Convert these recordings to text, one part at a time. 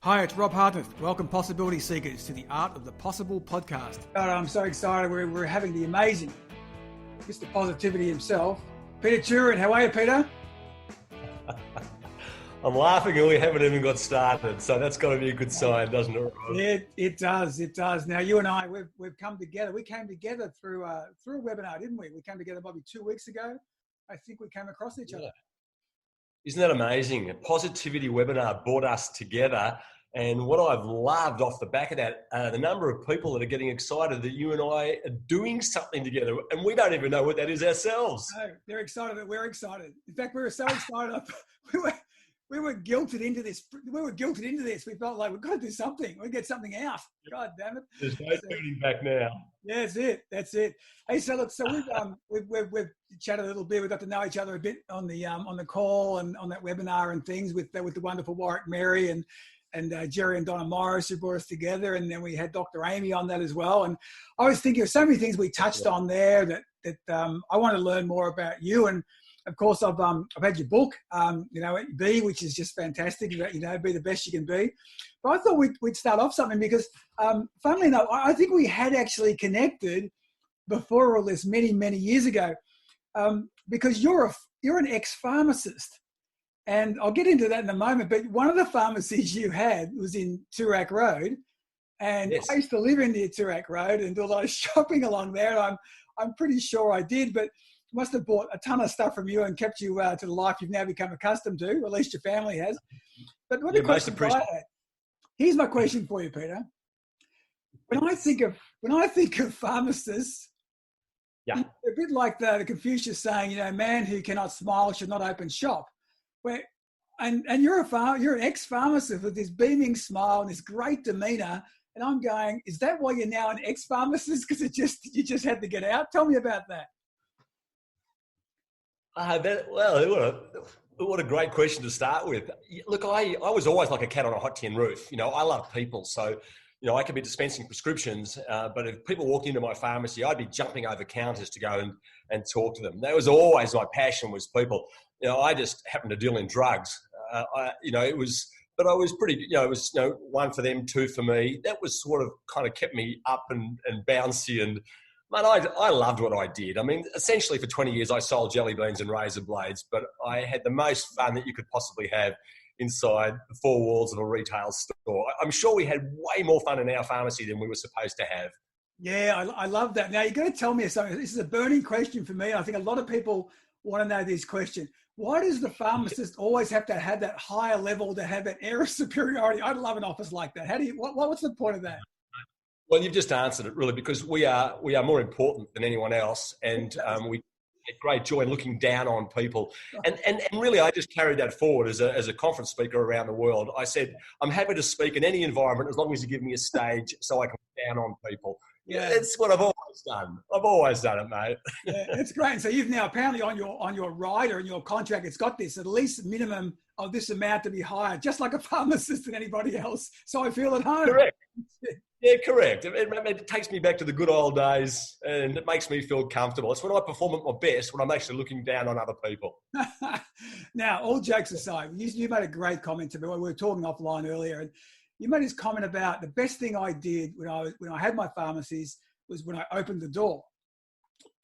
Hi, it's Rob Hartnett. Welcome, Possibility Seekers, to the Art of the Possible podcast. God, I'm so excited. We're having the amazing Mr. Positivity himself, Peter Thurin. How are you, Peter? I'm laughing and we haven't even got started, so that's got to be a good sign, doesn't it, Rob? Yeah, it does. It does. Now, you and I, we've come together. We came together through a webinar, didn't we? We came together probably 2 weeks ago. I think we came across each other. Isn't that amazing? A positivity webinar brought us together. And what I've loved off the back of that, the number of people that are getting excited that you and I are doing something together, and we don't even know what that is ourselves. No, they're excited that we're excited. In fact, we were so excited, we were guilted into this. We felt like we've got to do something. We get something out. God damn it! There's no turning back now. Yeah, that's it. Hey, so look, so we've chatted a little bit. We got to know each other a bit on the call and on that webinar and things with the wonderful Warwick Mary and Jerry and Donna Morris, who brought us together, and then we had Dr. Amy on that as well. And I was thinking of so many things we touched on there that I want to learn more about you. And of course, I've had your book, Be, which is just fantastic. Be the best you can be. But I thought we'd start off something because, funnily enough, I think we had actually connected before all this many years ago, because you're an ex-pharmacist. And I'll get into that in a moment, but one of the pharmacies you had was in Toorak Road. And yes. I used to live in near Toorak Road and do a lot of shopping along there. And I'm pretty sure I did, but must have bought a ton of stuff from you and kept you to the life you've now become accustomed to, or at least your family has. But what the question I had, here's my question for you, Peter. When I think of pharmacists, yeah, a bit like the Confucius saying, man who cannot smile should not open shop. And you're an ex-pharmacist with this beaming smile and this great demeanor, and I'm going, is that why you're now an ex-pharmacist? Because you just had to get out. Tell me about that. What a great question to start with. Look, I was always like a cat on a hot tin roof. I love people, so I could be dispensing prescriptions, but if people walked into my pharmacy, I'd be jumping over counters to go and talk to them. That was always my passion, was people. I just happened to deal in drugs. But I was pretty, it was, one for them, two for me. That was sort of kind of kept me up and bouncy. And, man, I loved what I did. I mean, essentially for 20 years, I sold jelly beans and razor blades, but I had the most fun that you could possibly have inside the four walls of a retail store. I'm sure we had way more fun in our pharmacy than we were supposed to have. Yeah, I love that. Now, you're going to tell me something. This is a burning question for me. I think a lot of people want to know this question. Why does the pharmacist always have to have that higher level, to have that air of superiority? I'd love an office like that. What's the point of that? Well, you've just answered it, really, because we are more important than anyone else, and we get great joy in looking down on people. And really, I just carried that forward as a conference speaker around the world. I said, I'm happy to speak in any environment as long as you give me a stage so I can look down on people. Yeah, it's what I've always done. I've always done it, mate. Yeah, it's great. And so you've now apparently on your rider and your contract, it's got this at least minimum of this amount to be hired, just like a pharmacist and anybody else. So I feel at home. Correct. Yeah, correct. It takes me back to the good old days, and it makes me feel comfortable. It's when I perform at my best, when I'm actually looking down on other people. Now, all jokes aside, you made a great comment to me. We were talking offline earlier, and you made this comment about the best thing I did when I had my pharmacies was when I opened the door.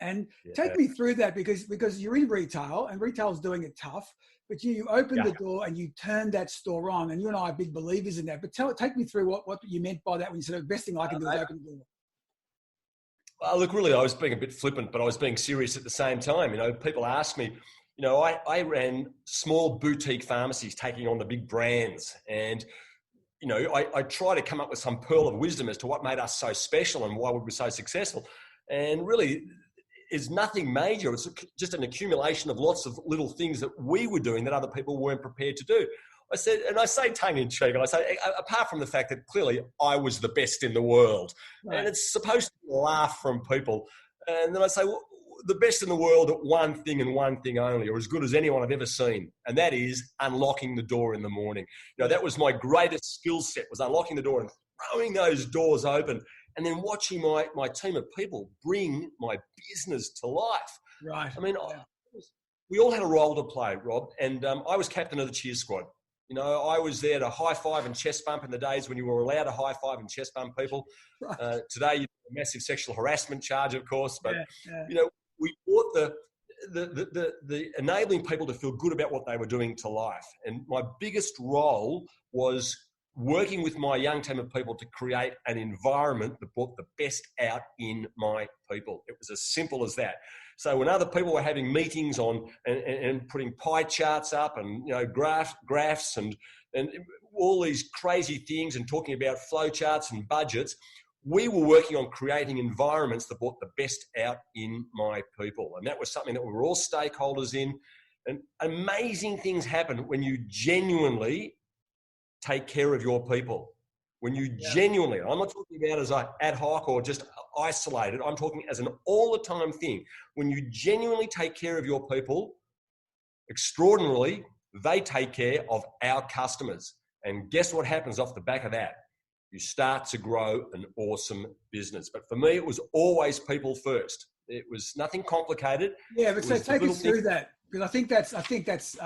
And take me through that, because you're in retail and retail's doing it tough, but you opened the door and you turned that store on, and you and I are big believers in that. But take me through what you meant by that when you said the best thing I can do is open the door. Well, look, really, I was being a bit flippant, but I was being serious at the same time. People ask me, I ran small boutique pharmacies taking on the big brands, and I try to come up with some pearl of wisdom as to what made us so special and why we were so successful. And really, it's nothing major. It's just an accumulation of lots of little things that we were doing that other people weren't prepared to do. I say tongue in cheek, and I say, apart from the fact that clearly I was the best in the world, right, and it's supposed to be a laugh from people. And then I say, well, the best in the world at one thing and one thing only, or as good as anyone I've ever seen. And that is unlocking the door in the morning. That was my greatest skill set, was unlocking the door and throwing those doors open, and then watching my team of people bring my business to life. Right. I mean, we all had a role to play, Rob, and I was captain of the cheer squad. You know, I was there to high five and chest bump in the days when you were allowed to high five and chest bump people. Right. Today, you have a massive sexual harassment charge, of course, but Yeah. you know, we brought the enabling people to feel good about what they were doing to life. And my biggest role was working with my young team of people to create an environment that brought the best out in my people. It was as simple as that. So when other people were having meetings on and putting pie charts up and, you know, graphs and all these crazy things and talking about flow charts and budgets, we were working on creating environments that brought the best out in my people. And that was something that we were all stakeholders in. And amazing things happen when you genuinely take care of your people. When you genuinely, I'm not talking about as ad hoc or just isolated, I'm talking as an all the time thing. When you genuinely take care of your people, extraordinarily, they take care of our customers. And guess what happens off the back of that? You start to grow an awesome business. But for me, it was always people first. It was nothing complicated. Yeah, but so take us through that, because I think that's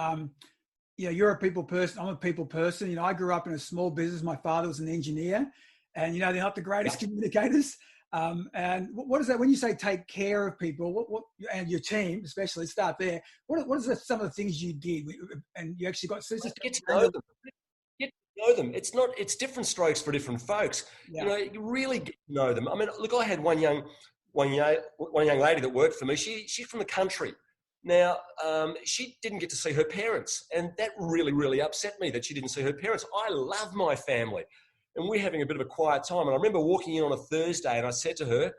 you know, you're a people person. I'm a people person. You know, I grew up in a small business. My father was an engineer, and you know, they're not the greatest communicators. And what is that when you say take care of people? What and your team, especially, start there. What is some of the things you did, and you actually got get to know them. Get to know them. It's different strokes for different folks. Yeah. You know, you really get to know them. I mean, look, I had one young lady that worked for me. She's from the country. Now, she didn't get to see her parents, and that really, really upset me that she didn't see her parents. I love my family, and we're having a bit of a quiet time. And I remember walking in on a Thursday, and I said to her,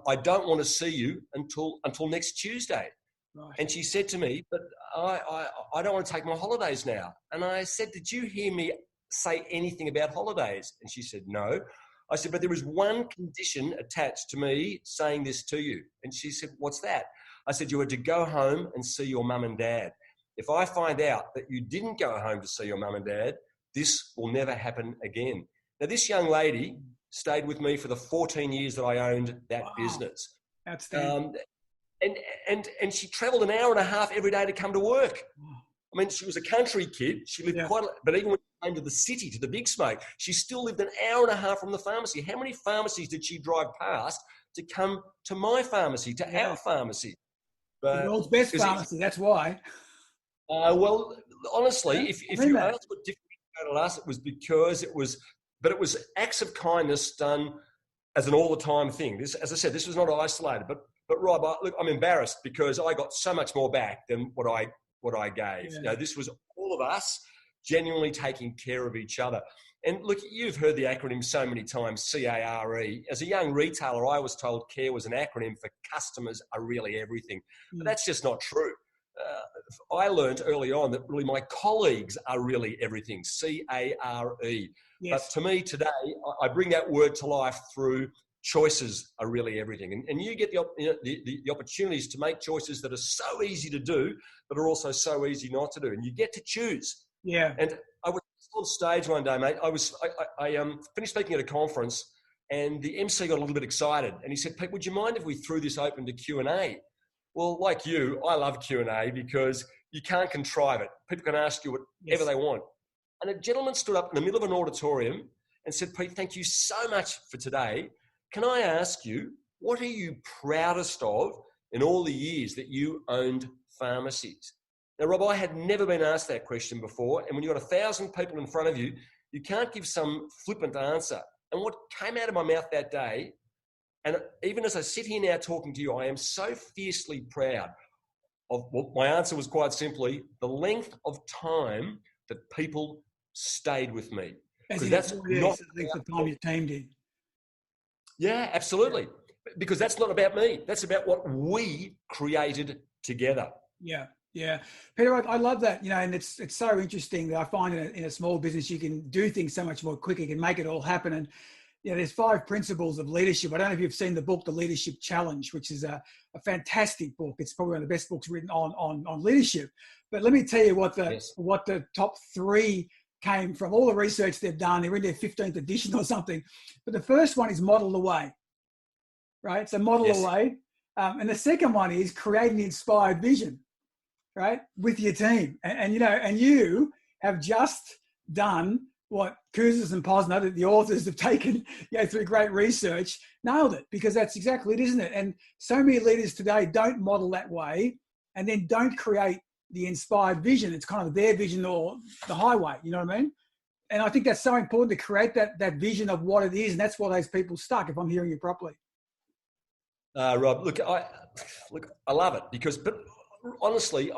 I don't want to see you until next Tuesday. Right. And she said to me, but I don't want to take my holidays now. And I said, did you hear me say anything about holidays? And she said, no. I said, but there is one condition attached to me saying this to you. And she said, what's that? I said, you are to go home and see your mum and dad. If I find out that you didn't go home to see your mum and dad, this will never happen again. Now, this young lady stayed with me for the 14 years that I owned that business. Outstanding. And she travelled an hour and a half every day to come to work. I mean, she was a country kid. She lived but even when she came to the city, to the big smoke, she still lived an hour and a half from the pharmacy. How many pharmacies did she drive past to come to my pharmacy, to our pharmacy? The world's best pharmacy, that's why. Well, honestly, if you asked what differentiated us, it was because it was acts of kindness done as an all-the-time thing. This, as I said, this was not isolated. But Rob, look, I'm embarrassed because I got so much more back than what I gave. Yeah. You know, this was all of us genuinely taking care of each other. And look, you've heard the acronym so many times, CARE. As a young retailer, I was told CARE was an acronym for customers are really everything. But that's just not true. I learned early on that really my colleagues are really everything, CARE. Yes. But to me today, I bring that word to life through choices are really everything. And you get the opportunities to make choices that are so easy to do, but are also so easy not to do. And you get to choose. Yeah. And I was on stage one day, mate. I finished speaking at a conference, and the MC got a little bit excited, and he said, "Pete, would you mind if we threw this open to Q&A?" Well, like you, I love Q&A because you can't contrive it. People can ask you whatever they want. And a gentleman stood up in the middle of an auditorium and said, "Pete, thank you so much for today. Can I ask you, what are you proudest of in all the years that you owned pharmacies?" Now, Rob, I had never been asked that question before. And when you've got 1,000 people in front of you, you can't give some flippant answer. And what came out of my mouth that day, and even as I sit here now talking to you, I am so fiercely proud of, well, my answer was quite simply the length of time that people stayed with me. Because that's not the time your team did. Yeah, absolutely. Because that's not about me. That's about what we created together. Yeah. Yeah. Peter, I love that, you know, and it's so interesting that I find in a small business, you can do things so much more quicker, you can make it all happen. And, you know, there's 5 principles of leadership. I don't know if you've seen the book, The Leadership Challenge, which is a fantastic book. It's probably one of the best books written on leadership. But let me tell you what the top 3 came from, all the research they've done. They're in their 15th edition or something. But the first one is model the way, right? So model the way. And the second one is create an inspired vision, right, with your team. And you know, and you have just done what Kouzes and Posner, the authors have taken through great research, nailed it, because that's exactly it, isn't it? And so many leaders today don't model that way and then don't create the inspired vision. It's kind of their vision or the highway, you know what I mean? And I think that's so important to create that vision of what it is. And that's why those people stuck, if I'm hearing you properly. Rob, look, I love it but honestly,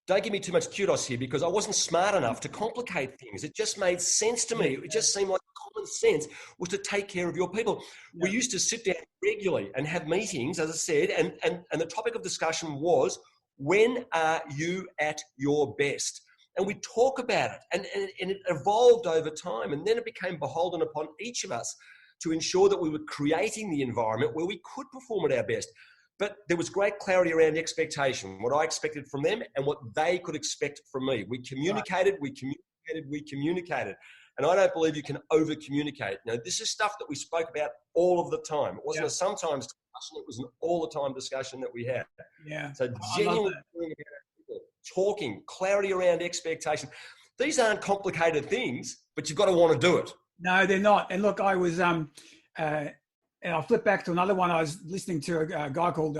don't give me too much kudos here, because I wasn't smart enough to complicate things. It just made sense to me. It just seemed like common sense was to take care of your people. Yeah. We used to sit down regularly and have meetings, as I said, and the topic of discussion was, when are you at your best? And we talk about it, and it evolved over time, and then it became beholden upon each of us to ensure that we were creating the environment where we could perform at our best. But there was great clarity around expectation, what I expected from them and what they could expect from me. We communicated. And I don't believe you can over-communicate. Now, this is stuff that we spoke about all of the time. It wasn't a sometimes discussion, it was an all-the-time discussion that we had. Yeah. So genuinely talking, clarity around expectation. These aren't complicated things, but you've got to want to do it. No, they're not. And look, I was, and I'll flip back to another one. I was listening to a guy called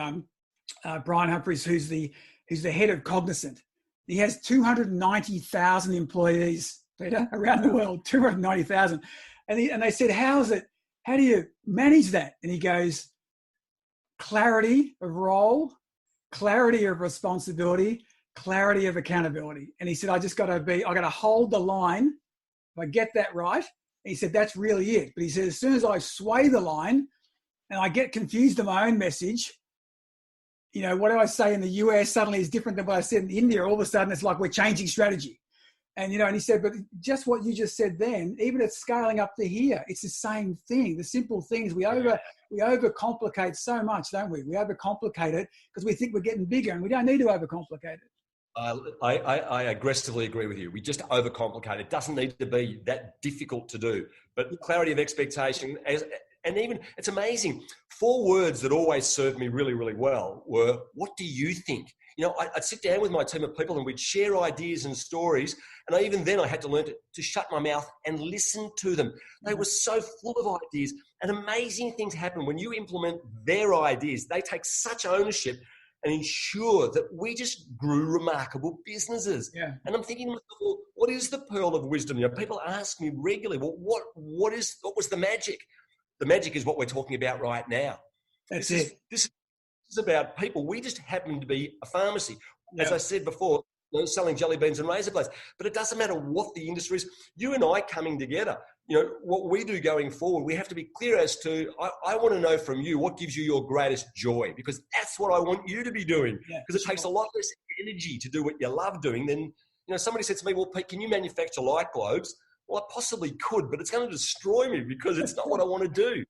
Brian Humphreys, who's the head of Cognizant. He has 290,000 employees, Peter, around the world, 290,000. And they said, how do you manage that? And he goes, clarity of role, clarity of responsibility, clarity of accountability. And he said, I got to hold the line. If I get that right. And he said, that's really it. But he said, as soon as I sway the line and I get confused in my own message, what do I say in the US suddenly is different than what I said in India. All of a sudden, it's like we're changing strategy. And, and he said, but just what you just said then, even it's scaling up to here, it's the same thing. The simple things, we overcomplicate so much, don't we? We overcomplicate it because we think we're getting bigger, and we don't need to overcomplicate it. I aggressively agree with you. We just overcomplicate. It doesn't need to be that difficult to do. But clarity of expectation, and even, it's amazing. 4 words that always served me really, really well were, what do you think? I'd sit down with my team of people and we'd share ideas and stories. And even then I had to learn to shut my mouth and listen to them. They were so full of ideas, and amazing things happen when you implement their ideas. They take such ownership and ensure that we just grew remarkable businesses. Yeah. And I'm thinking to myself, well, what is the pearl of wisdom? People ask me regularly, well, what was the magic? The magic is what we're talking about right now. This is about people. We just happen to be a pharmacy. As I said before, selling jelly beans and razor blades. But it doesn't matter what the industry is. You and I coming together, what we do going forward, we have to be clear as to, I want to know from you, what gives you your greatest joy? Because that's what I want you to be doing. Because it takes a lot less energy to do what you love doing than, somebody said to me, well, Pete, can you manufacture light globes? Well, I possibly could, but it's going to destroy me because it's not what I want to do.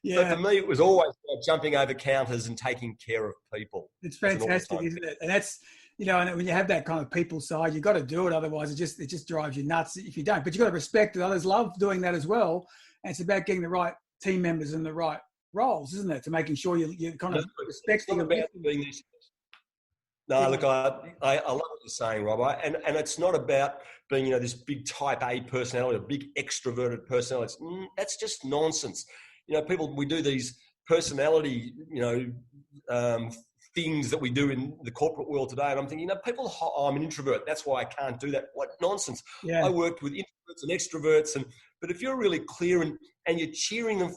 Yeah. So for me, it was always jumping over counters and taking care of people. It's fantastic, isn't it? And that's, and when you have that kind of people side, you've got to do it. Otherwise, it just drives you nuts if you don't. But you've got to respect that others love doing that as well. And it's about getting the right team members in the right roles, isn't it? To making sure you're kind of respecting them. No, look, I love what you're saying, Rob. And it's not about being, this big type A personality, a big extroverted personality. That's just nonsense. People, we do these personality, things that we do in the corporate world today. And I'm thinking, people, I'm an introvert. That's why I can't do that. What nonsense. Yeah. I worked with introverts and extroverts. But if you're really clear and you're cheering them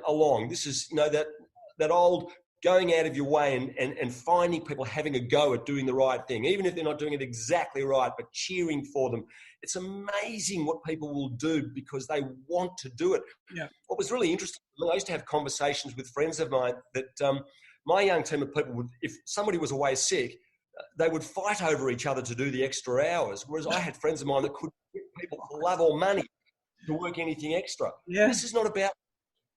along, this is, that old going out of your way and finding people having a go at doing the right thing, even if they're not doing it exactly right, but cheering for them. It's amazing what people will do because they want to do it. Yeah. What was really interesting, I used to have conversations with friends of mine that my young team of people would, if somebody was away sick, they would fight over each other to do the extra hours. Whereas I had friends of mine that could get people for love or money to work anything extra. Yeah. This is not about,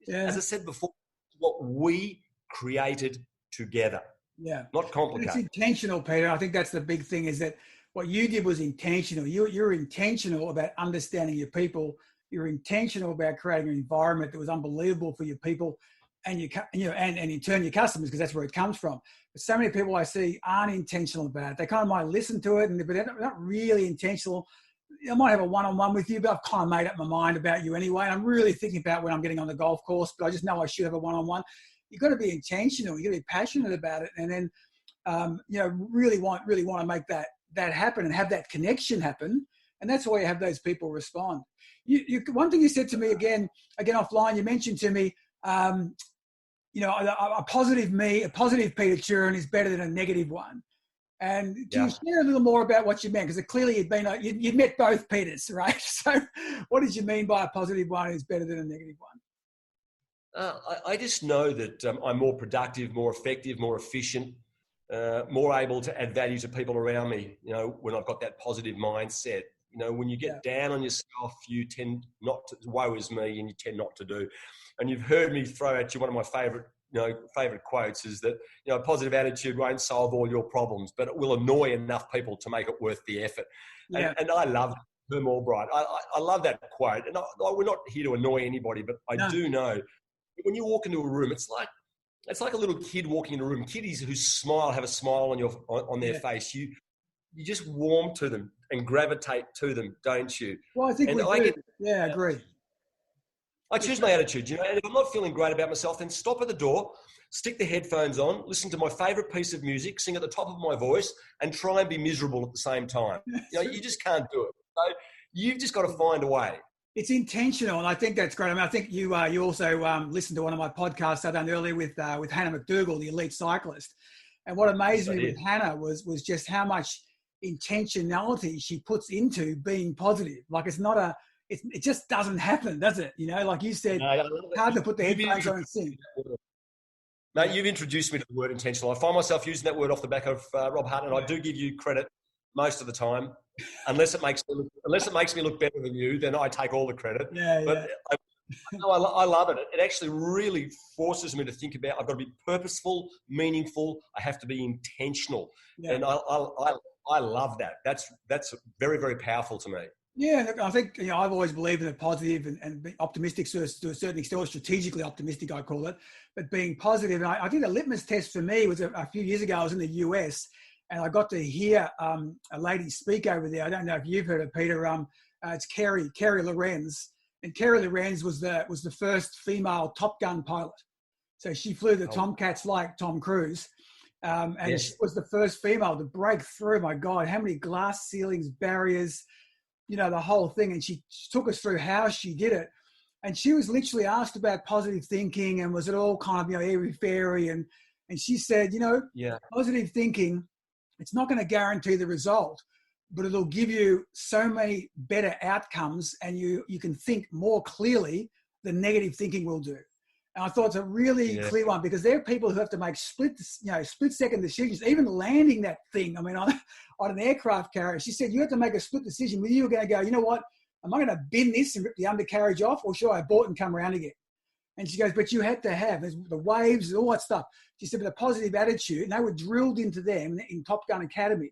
as I said before, what we created together. Yeah. Not complicated. It's intentional, Peter. I think that's the big thing, is that what you did was intentional. You're intentional about understanding your people. You're intentional about creating an environment that was unbelievable for your people and and in turn your customers, because that's where it comes from. But so many people I see aren't intentional about it. They kind of might listen to it, but they're not really intentional. I might have a one-on-one with you, but I've kind of made up my mind about you anyway. And I'm really thinking about when I'm getting on the golf course, but I just know I should have a one-on-one. You've got to be intentional. You've got to be passionate about it. And then, really want to make that happen and have that connection happen. And that's why you have those people respond. One thing you said to me again offline, you mentioned to me, a positive Peter Thurin is better than a negative one. And can you share a little more about what you meant? Because clearly you'd met both Peters, right? So what did you mean by a positive one is better than a negative one? I just know that I'm more productive, more effective, more efficient, more able to add value to people around me, when I've got that positive mindset. When you get down on yourself, you tend not to, woe is me, and you tend not to do. And you've heard me throw at you one of my favorite quotes is that, a positive attitude won't solve all your problems, but it will annoy enough people to make it worth the effort. Yeah. And I love Herm Albright. I love that quote. And we're not here to annoy anybody, but I do know when you walk into a room, it's like a little kid walking in a room. Kiddies who have a smile on their face. You just warm to them and gravitate to them, don't you? Well, I think I agree. I choose my attitude, and if I'm not feeling great about myself, then stop at the door, stick the headphones on, listen to my favorite piece of music, sing at the top of my voice, and try and be miserable at the same time. You just can't do it. So you've just got to find a way. It's intentional, and I think that's great. I mean, I think you also listened to one of my podcasts I done earlier with Hannah McDougall, the elite cyclist. And what amazed me with Hannah was just how much intentionality she puts into being positive. Like it just doesn't happen, does it? Like you said, hard to put the headphones on and sing. Mate, you've introduced me to the word intentional. I find myself using that word off the back of Rob Hutton, and I do give you credit most of the time, unless it makes me look better than you. Then I take all the credit. But I love it. It actually really forces me to think about. I've got to be purposeful, meaningful. I have to be intentional, and I love that. That's very, very powerful to me. Yeah, I think I've always believed in the positive and being optimistic to a certain extent, or strategically optimistic, I call it. But being positive, and I think the litmus test for me was a few years ago. I was in the US, and I got to hear a lady speak over there. I don't know if you've heard of Peter. It's Carrie Lorenz, and Carrie Lorenz was the first female Top Gun pilot. So she flew the Tomcats like Tom Cruise. And she was the first female to break through. My God, how many glass ceilings, barriers, the whole thing. And she took us through how she did it. And she was literally asked about positive thinking and was it all kind of, airy-fairy. And she said, positive thinking, it's not going to guarantee the result, but it'll give you so many better outcomes and you can think more clearly than negative thinking will do. And I thought it's a really clear one because there are people who have to make split-second decisions, even landing that thing. I mean, on an aircraft carrier, she said, you have to make a split decision. Whether you're going to go, you know what, am I going to bend this and rip the undercarriage off or should I abort and come around again? And she goes, but you had to have the waves, all that stuff. She said, but a positive attitude, and they were drilled into them in Top Gun Academy,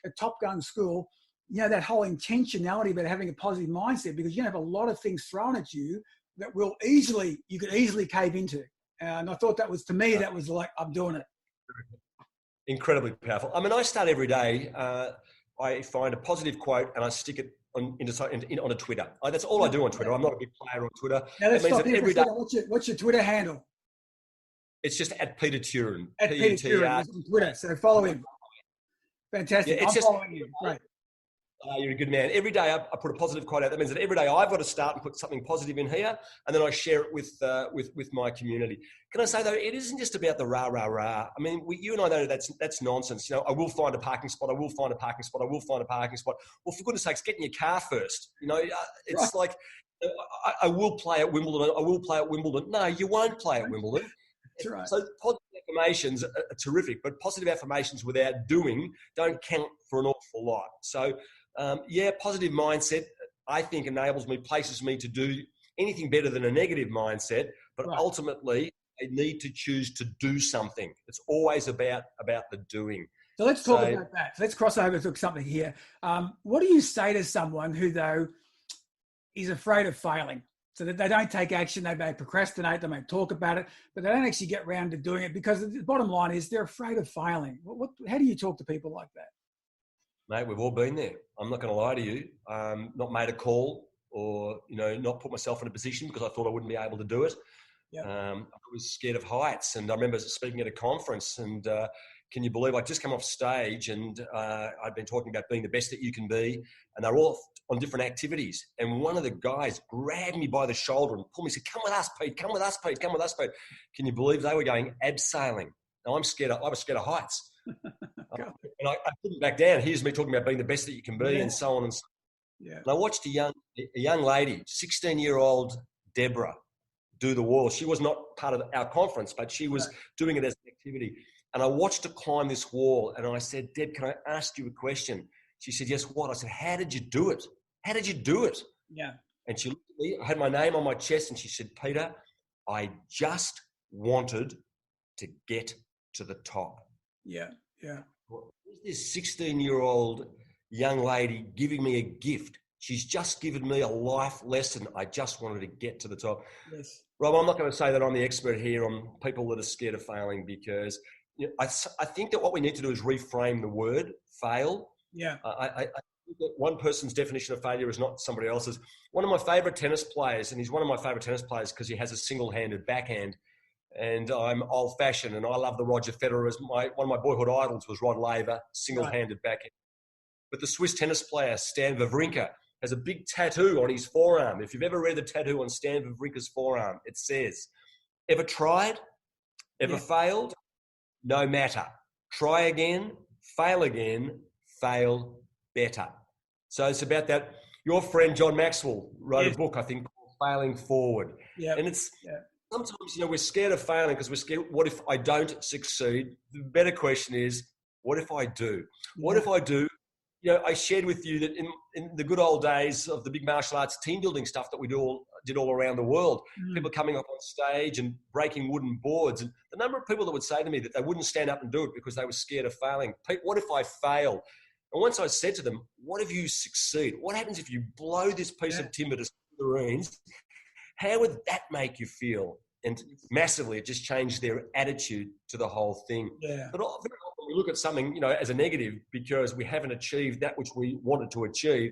at Top Gun School, that whole intentionality about having a positive mindset because you have a lot of things thrown at you that you could easily cave into. And I thought that was like, I'm doing it. Incredibly powerful. I mean, I start every day. I find a positive quote and I stick it on a Twitter. That's all I do on Twitter. I'm not a big player on Twitter. Now let's stop here. What's your Twitter handle? It's just at Peter Thurin. At Peter Thurin on Twitter. So follow him. Fantastic. Yeah, I'm following you. Great. You're a good man. Every day I put a positive quote out. That means that every day I've got to start and put something positive in here, and then I share it with my community. Can I say though, it isn't just about the rah rah rah. I mean, you and I know that's nonsense. I will find a parking spot. I will find a parking spot. I will find a parking spot. Well, for goodness sakes, get in your car first. It's right. Like I will play at Wimbledon. I will play at Wimbledon. No, you won't play at Wimbledon. That's right. So positive affirmations are terrific, but positive affirmations without doing don't count for an awful lot. So. Positive mindset, I think, places me to do anything better than a negative mindset, but ultimately I need to choose to do something. It's always about the doing. So let's talk about that. So let's cross over to something here. What do you say to someone who, though, is afraid of failing? So that they don't take action, they may procrastinate, they may talk about it, but they don't actually get around to doing it because the bottom line is they're afraid of failing. How do you talk to people like that? Mate, we've all been there. I'm not going to lie to you. Not made a call or, not put myself in a position because I thought I wouldn't be able to do it. Yeah. I was scared of heights. And I remember speaking at a conference and can you believe I just come off stage and I'd been talking about being the best that you can be. And they're all on different activities. And one of the guys grabbed me by the shoulder and pulled me and said, come with us, Pete, come with us, Pete, come with us, Pete. Can you believe they were going abseiling? Now I was scared of heights. And I couldn't back down. Here's me talking about being the best that you can be and so on and so on. Yeah. And I watched a young lady, 16-year-old Deborah, do the wall. She was not part of our conference, but she was doing it as an activity. And I watched her climb this wall and I said, Deb, can I ask you a question? She said, yes, what? I said, how did you do it? How did you do it? Yeah. And she looked at me, I had my name on my chest and she said, Peter, I just wanted to get to the top. Yeah. Yeah. This 16-year-old young lady giving me a gift. She's just given me a life lesson. I just wanted to get to the top. Yes. Rob, I'm not going to say that I'm the expert here on people that are scared of failing because I think that what we need to do is reframe the word fail. Yeah. I think that one person's definition of failure is not somebody else's. One of my favourite tennis players, and he's one of my favourite tennis players because he has a single-handed backhand, and I'm old-fashioned, and I love the Roger Federer. One of my boyhood idols was Rod Laver, single-handed backhand. But the Swiss tennis player, Stan Wawrinka, has a big tattoo on his forearm. If you've ever read the tattoo on Stan Wawrinka's forearm, it says, ever tried, ever failed, no matter. Try again, fail better. So it's about that. Your friend John Maxwell wrote a book, I think, called Failing Forward. Yeah. And it's sometimes, we're scared of failing because we're scared, what if I don't succeed? The better question is, what if I do? What if I do? I shared with you that in the good old days of the big martial arts team building stuff that we did all around the world, people coming up on stage and breaking wooden boards. And the number of people that would say to me that they wouldn't stand up and do it because they were scared of failing. Pete, what if I fail? And once I said to them, what if you succeed? What happens if you blow this piece of timber to smithereens? How would that make you feel? And massively, it just changed their attitude to the whole thing. Yeah. But very often we look at something, as a negative because we haven't achieved that which we wanted to achieve,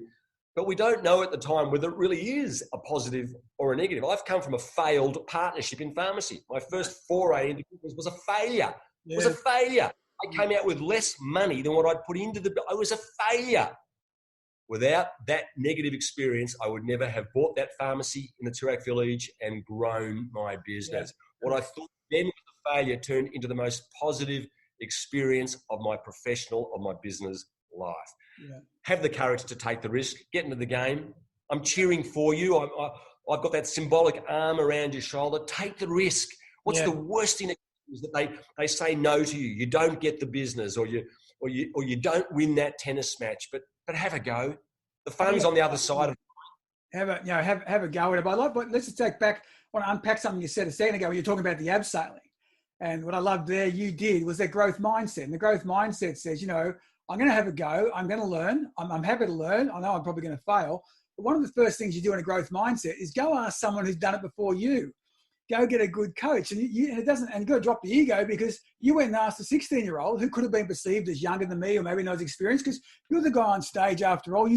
but we don't know at the time whether it really is a positive or a negative. I've come from a failed partnership in pharmacy. My first foray into business was a failure. It was a failure. I came out with less money than what I'd put into I was a failure. Without that negative experience, I would never have bought that pharmacy in the Toorak Village and grown my business. What I thought then was a failure turned into the most positive experience of my professional, of my business life. Yeah. Have the courage to take the risk, get into the game. I'm cheering for you. I've got that symbolic arm around your shoulder. Take the risk. What's the worst thing is that they say no to you. You don't get the business or you don't win that tennis match, but have a go. The fun's on the other side of it. Have a go at it. But let's just take back. I want to unpack something you said a second ago when you're talking about the abseiling. And what I loved there you did was that growth mindset. And the growth mindset says, I'm going to have a go. I'm going to learn. I'm happy to learn. I know I'm probably going to fail. But one of the first things you do in a growth mindset is go ask someone who's done it before you. Go get a good coach. And you've got to drop the ego because you went and asked a 16-year-old who could have been perceived as younger than me or maybe not as experienced because you're the guy on stage after all.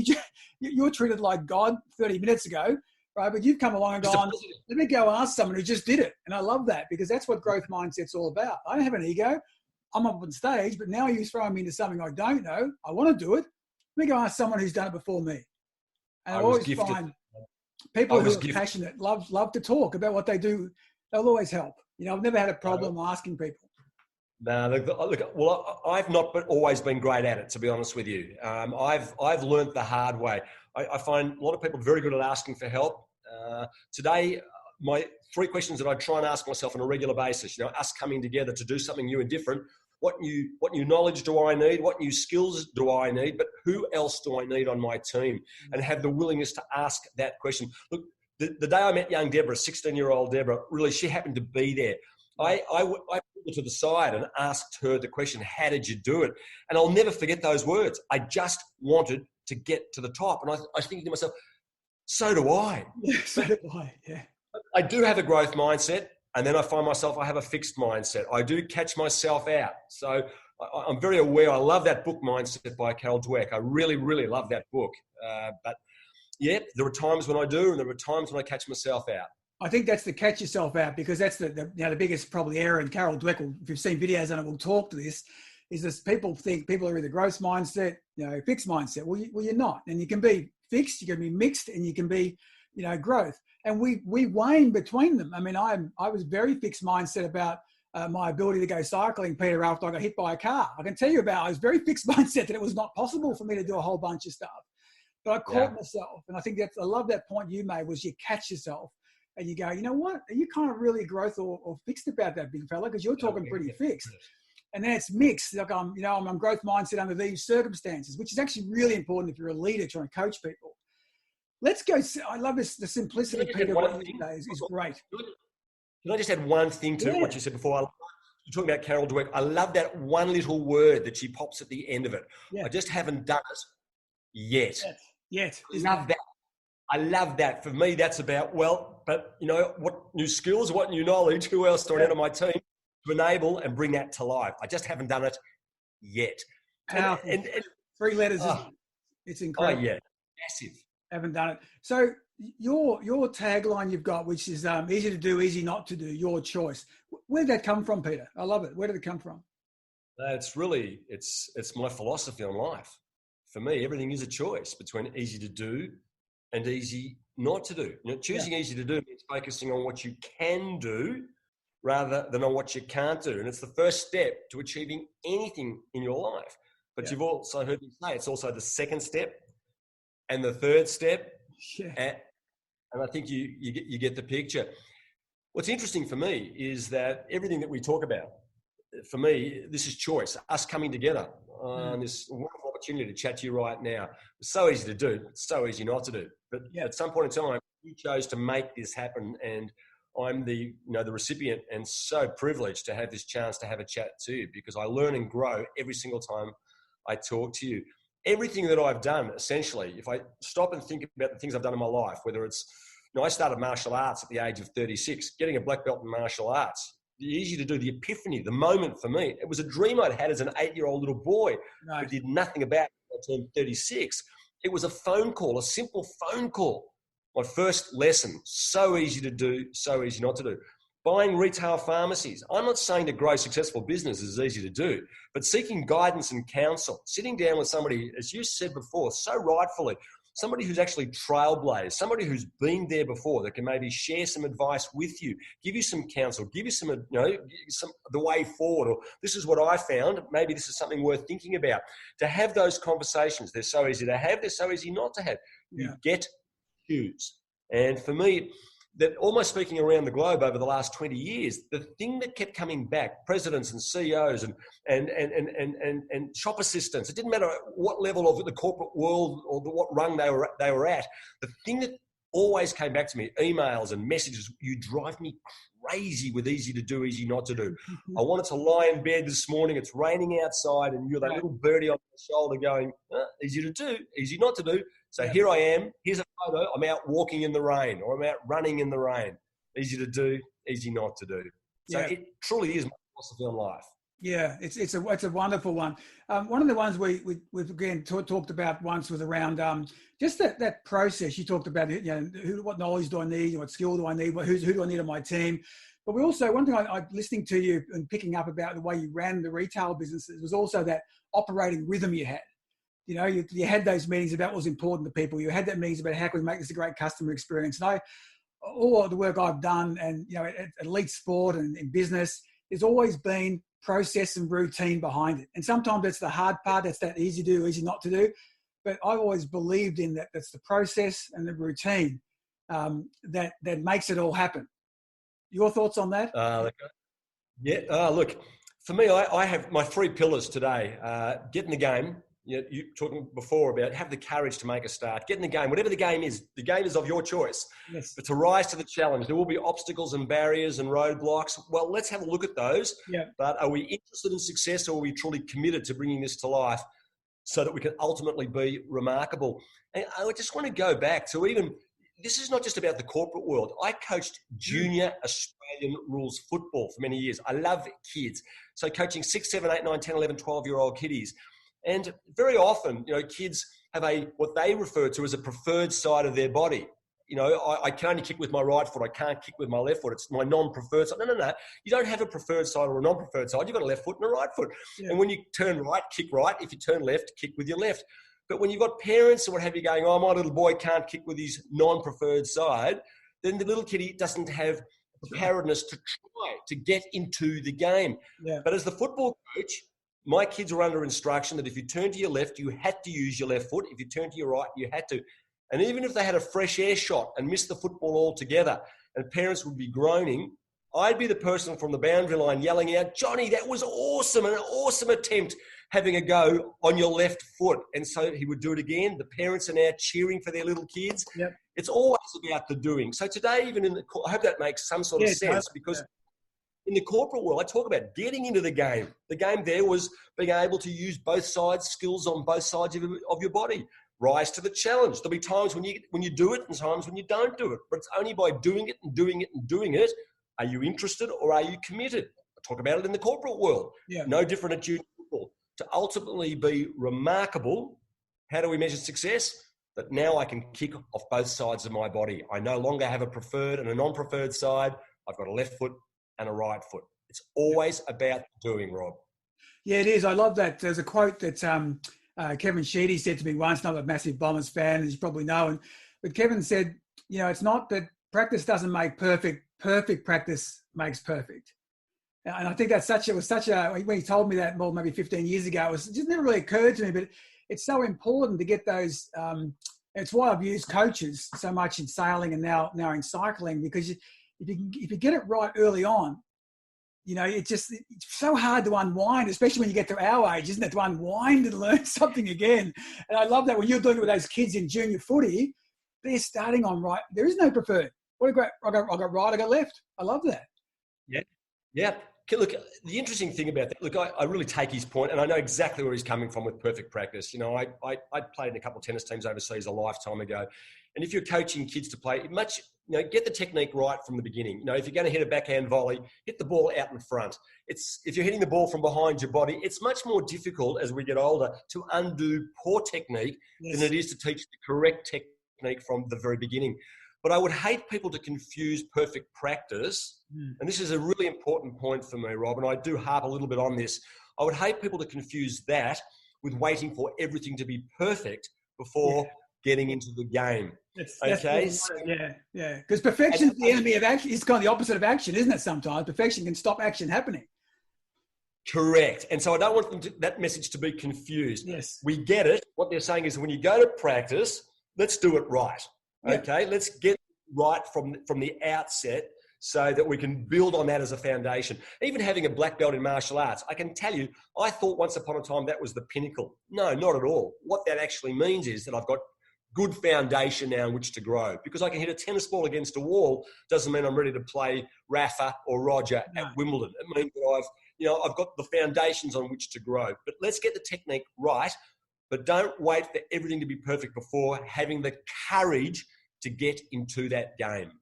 You're treated like God 30 minutes ago, right? But you've come along and gone, let me go ask someone who just did it. And I love that because that's what growth mindset's all about. I don't have an ego. I'm up on stage, but now you're throwing me into something I don't know. I want to do it. Let me go ask someone who's done it before me. And I always find people who are passionate, love to talk about what they do. They'll always help. I've never had a problem asking people. No, look. Well, I've not always been great at it, to be honest with you. I've learned the hard way. I find a lot of people very good at asking for help. Today, my 3 questions that I try and ask myself on a regular basis. Us coming together to do something new and different. What new knowledge do I need? What new skills do I need? But who else do I need on my team? And have the willingness to ask that question. Look, the day I met young Deborah, 16-year-old Deborah, really, she happened to be there. I put her to the side and asked her the question, how did you do it? And I'll never forget those words. I just wanted to get to the top. And I was thinking to myself, so do I. Yeah, so do I, yeah. I do have a growth mindset. And then I find myself, I have a fixed mindset. I do catch myself out. So I'm very aware. I love that book, Mindset by Carol Dweck. I really, really love that book. But yeah, there are times when I do, and there are times when I catch myself out. I think that's the catch yourself out, because that's the biggest probably error. And Carol Dweck, if you've seen videos on it, we'll talk to this. Is this people think people are either growth mindset, fixed mindset. Well, you're not, and you can be fixed, you can be mixed, and you can be, growth. And we wane between them. I mean, I was very fixed mindset about my ability to go cycling, Peter, after I got hit by a car. I can tell you I was very fixed mindset that it was not possible for me to do a whole bunch of stuff. But I caught myself, and I think I love that point you made, was you catch yourself and you go, you know what? Are you kind of really growth or fixed about that, big fella? Because you're talking pretty fixed. And then it's mixed. Like I'm growth mindset under these circumstances, which is actually really important if you're a leader trying to coach people. Let's go. I love this. The simplicity, Peter, what you say is great. Can I just add one thing to what you said before? You're talking about Carol Dweck. I love that one little word that she pops at the end of it. Yeah. I just haven't done it yet. Yet. I love that. I love that. For me, that's about, but what new skills, what new knowledge, who else do I add on my team to enable and bring that to life? I just haven't done it yet. And 3 letters. It's incredible. Oh, yeah. Massive. Haven't done it. So your tagline you've got, which is easy to do, easy not to do, your choice. Where did that come from, Peter? I love it. Where did it come from? It's my philosophy on life. For me, everything is a choice between easy to do and easy not to do. Choosing easy to do means focusing on what you can do rather than on what you can't do. And it's the first step to achieving anything in your life. But you've also heard me say it's also the second step and the third step. Yeah. And I think you get the picture. What's interesting for me is that everything that we talk about, for me, this is choice, us coming together on this wonderful opportunity to chat to you right now. It's so easy to do, it's so easy not to do. But at some point in time, you chose to make this happen, and I'm the recipient, and so privileged to have this chance to have a chat to you, because I learn and grow every single time I talk to you. Everything that I've done, essentially, if I stop and think about the things I've done in my life, whether it's, I started martial arts at the age of 36, getting a black belt in martial arts, easy to do, the epiphany, the moment for me. It was a dream I'd had as an 8-year-old little boy, but did nothing about it until I turned 36. It was a phone call, a simple phone call. My first lesson, so easy to do, so easy not to do. Buying retail pharmacies. I'm not saying to grow successful business is easy to do, but seeking guidance and counsel, sitting down with somebody, as you said before, so rightfully, somebody who's actually trailblazed, somebody who's been there before that can maybe share some advice with you, give you some counsel, give you some the way forward, or this is what I found, maybe this is something worth thinking about. To have those conversations, they're so easy to have, they're so easy not to have. You get to choose. And for me, that almost speaking around the globe over the last 20 years, the thing that kept coming back, presidents and CEOs and shop assistants, it didn't matter what level of the corporate world or what rung they were at, the thing that always came back to me, emails and messages, you drive me crazy with easy to do, easy not to do. I wanted to lie in bed this morning, it's raining outside, and you're that little birdie on my shoulder going, easy to do, easy not to do. So here I am, here's a photo, I'm out walking in the rain, or I'm out running in the rain. Easy to do, easy not to do. So it truly is my philosophy on life. Yeah, it's a wonderful one. One of the ones we've again talked about once was around just that process. You talked about what knowledge do I need, what skill do I need, who do I need on my team. But we also, one thing I listening to you and picking up about the way you ran the retail businesses was also that operating rhythm you had. You had those meetings about what was important to people. You had that meetings about how can we make this a great customer experience. And all of the work I've done, and at elite sport and in business, there's always been process and routine behind it. And sometimes that's the hard part. That's that easy to do, easy not to do. But I've always believed in that. That's the process and the routine that makes it all happen. Your thoughts on that? Look, for me, I have my 3 pillars today. Get in the game. You talking before about have the courage to make a start. Get in the game. Whatever the game is of your choice. Yes. But to rise to the challenge, there will be obstacles and barriers and roadblocks. Well, let's have a look at those. Yeah. But are we interested in success, or are we truly committed to bringing this to life so that we can ultimately be remarkable? And I just want to go back to even this is not just about the corporate world. I coached junior Australian rules football for many years. I love kids. So coaching 6, 7, 8, 9, 10, 11, 12-year-old kiddies. And very often, kids have what they refer to as a preferred side of their body. I can only kick with my right foot. I can't kick with my left foot. It's my non-preferred side. No. You don't have a preferred side or a non-preferred side. You've got a left foot and a right foot. Yeah. And when you turn right, kick right. If you turn left, kick with your left. But when you've got parents or what have you going, oh, my little boy can't kick with his non-preferred side, then the little kiddie doesn't have preparedness to try to get into the game. Yeah. But as the football coach, my kids were under instruction that if you turn to your left, you had to use your left foot. If you turn to your right, you had to. And even if they had a fresh air shot and missed the football altogether and parents would be groaning, I'd be the person from the boundary line yelling out, Johnny, that was awesome, an awesome attempt having a go on your left foot. And so he would do it again. The parents are now cheering for their little kids. Yep. It's always about the doing. So today, even I hope that makes some sort of sense, because in the corporate world, I talk about getting into the game. The game there was being able to use both sides, skills on both sides of your body. Rise to the challenge. There'll be times when you do it and times when you don't do it. But it's only by doing it and doing it and doing it, are you interested or are you committed? I talk about it in the corporate world. Yeah. No different at junior football. To ultimately be remarkable, how do we measure success? That now I can kick off both sides of my body. I no longer have a preferred and a non-preferred side. I've got a left foot and a right foot. It's always about doing, Rob. Yeah, it is. I love that. There's a quote that Kevin Sheedy said to me once, and I'm a massive Bombers fan, as you probably know. But Kevin said, it's not that practice doesn't make perfect. Perfect practice makes perfect. And I think when he told me that, well, maybe 15 years ago, it just never really occurred to me, but it's so important to get those. It's why I've used coaches so much in sailing and now in cycling, because if you get it right early on, it's so hard to unwind, especially when you get to our age, isn't it? To unwind and learn something again. And I love that when you're doing it with those kids in junior footy, they're starting on right. There is no preferred. What a great, I got right, I got left. I love that. Yeah. Look, the interesting thing about that, look, I really take his point, and I know exactly where he's coming from with perfect practice. I played in a couple of tennis teams overseas a lifetime ago. And if you're coaching kids to play, get the technique right from the beginning. If you're going to hit a backhand volley, hit the ball out in front. If you're hitting the ball from behind your body, it's much more difficult as we get older to undo poor technique than it is to teach the correct technique from the very beginning. But I would hate people to confuse perfect practice. And this is a really important point for me, Rob, and I do harp a little bit on this. I would hate people to confuse that with waiting for everything to be perfect before getting into the game. Okay? Yeah. Because perfection is the enemy of action. It's kind of the opposite of action, isn't it, sometimes? Perfection can stop action happening. Correct. And so I don't want that message to be confused. Yes. We get it. What they're saying is when you go to practice, let's do it right. Okay, let's get right from the outset so that we can build on that as a foundation. Even having a black belt in martial arts, I can tell you, I thought once upon a time that was the pinnacle. No, not at all. What that actually means is that I've got good foundation now in which to grow. Because I can hit a tennis ball against a wall doesn't mean I'm ready to play Rafa or Roger at Wimbledon. It means that I've got the foundations on which to grow. But let's get the technique right. But don't wait for everything to be perfect before having the courage to get into that game.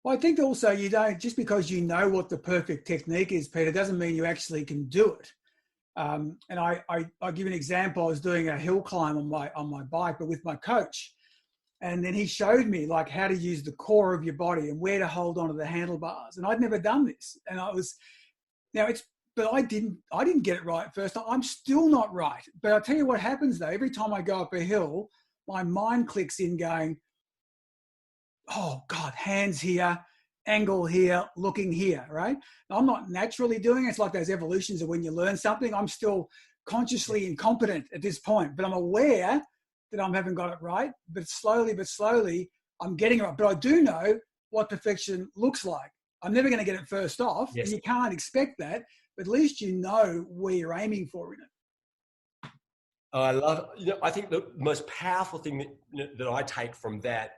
Well, I think also you don't, just because you know what the perfect technique is, Peter, doesn't mean you actually can do it. And I'll give you an example. I was doing a hill climb on my bike, but with my coach. And then he showed me how to use the core of your body and where to hold onto the handlebars. And I'd never done this. And but I didn't get it right first time. I'm still not right. But I'll tell you what happens though. Every time I go up a hill, my mind clicks in going, oh God, hands here, angle here, looking here, right? Now, I'm not naturally doing it. It's like those evolutions of when you learn something. I'm still consciously incompetent at this point, but I'm aware that I haven't got it right. But slowly, I'm getting it right. But I do know what perfection looks like. I'm never going to get it first off. Yes. And you can't expect that. But at least you know where you're aiming for in it. I love, I think the most powerful thing that I take from that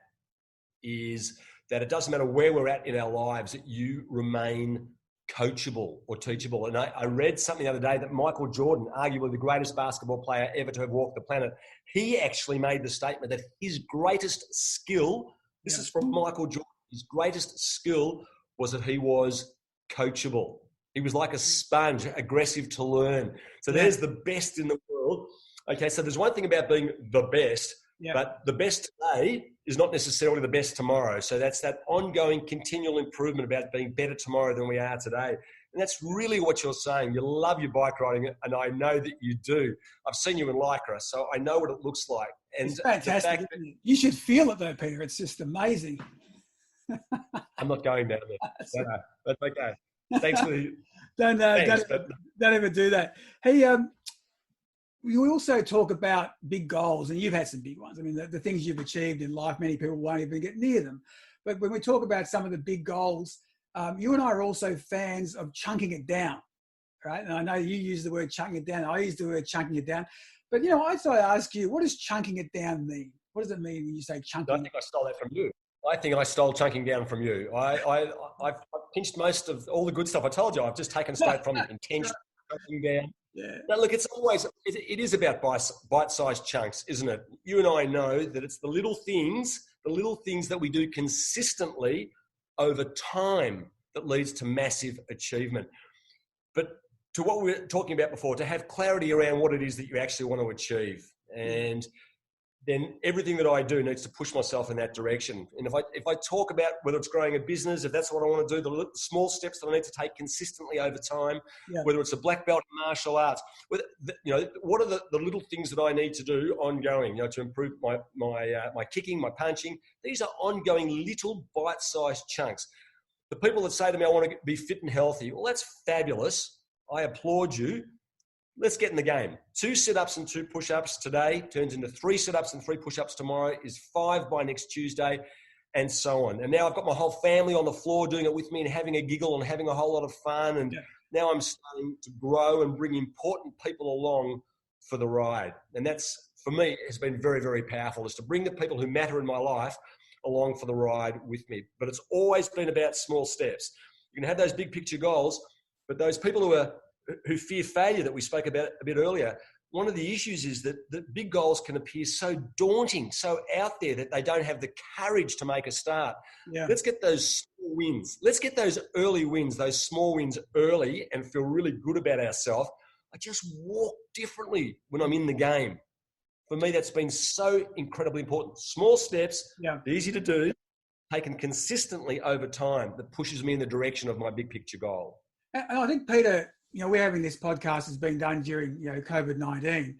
is that it doesn't matter where we're at in our lives, that you remain coachable or teachable. And I read something the other day that Michael Jordan, arguably the greatest basketball player ever to have walked the planet, he actually made the statement that his greatest skill This is from Michael Jordan. His greatest skill was that he was coachable. He was like a sponge, aggressive to learn. So there's the best in the world. Okay, so there's one thing about being the best, but the best today is not necessarily the best tomorrow. So that's that ongoing continual improvement about being better tomorrow than we are today. And that's really what you're saying. You love your bike riding, and I know that you do. I've seen you in Lycra, so I know what it looks like. And it's fantastic. You should feel it though, Peter. It's just amazing. I'm not going down there. No, that's okay. Thanks for the... Don't ever do that. Hey, we also talk about big goals, and you've had some big ones. I mean, the things you've achieved in life, many people won't even get near them. But when we talk about some of the big goals, you and I are also fans of chunking it down, right? And I know you use the word chunking it down. I use the word chunking it down. But, I thought I'd ask you, what does chunking it down mean? What does it mean when you say chunking? I think I stole that from you. I think I stole chunking down from you. I've pinched most of all the good stuff. I told you, I've just taken straight from intention, chunking down. Yeah. Now, look, it's always, it is about bite-sized chunks, isn't it? You and I know that it's the little things that we do consistently over time that leads to massive achievement. But to what we were talking about before, to have clarity around what it is that you actually want to achieve. And then everything that I do needs to push myself in that direction. And if I talk about whether it's growing a business, if that's what I want to do, the small steps that I need to take consistently over time, whether it's a black belt in martial arts, what are the little things that I need to do ongoing, to improve my kicking, my punching. These are ongoing little bite-sized chunks. The people that say to me, I want to be fit and healthy, well, that's fabulous. I applaud you. Let's get in the game. 2 sit-ups and 2 push-ups today turns into 3 sit-ups and 3 push-ups tomorrow, is 5 by next Tuesday, and so on. And now I've got my whole family on the floor doing it with me and having a giggle and having a whole lot of fun. And now I'm starting to grow and bring important people along for the ride. And that's, for me, has been very, very powerful, is to bring the people who matter in my life along for the ride with me. But it's always been about small steps. You can have those big picture goals, but those people who fear failure that we spoke about a bit earlier, one of the issues is that big goals can appear so daunting, so out there that they don't have the courage to make a start. Yeah. Let's get those small wins. Let's get those early wins, those small wins early, and feel really good about ourselves. I just walk differently when I'm in the game. For me, that's been so incredibly important. Small steps, easy to do, taken consistently over time, that pushes me in the direction of my big picture goal. And I think, Peter, we're having this podcast has been done during, COVID-19,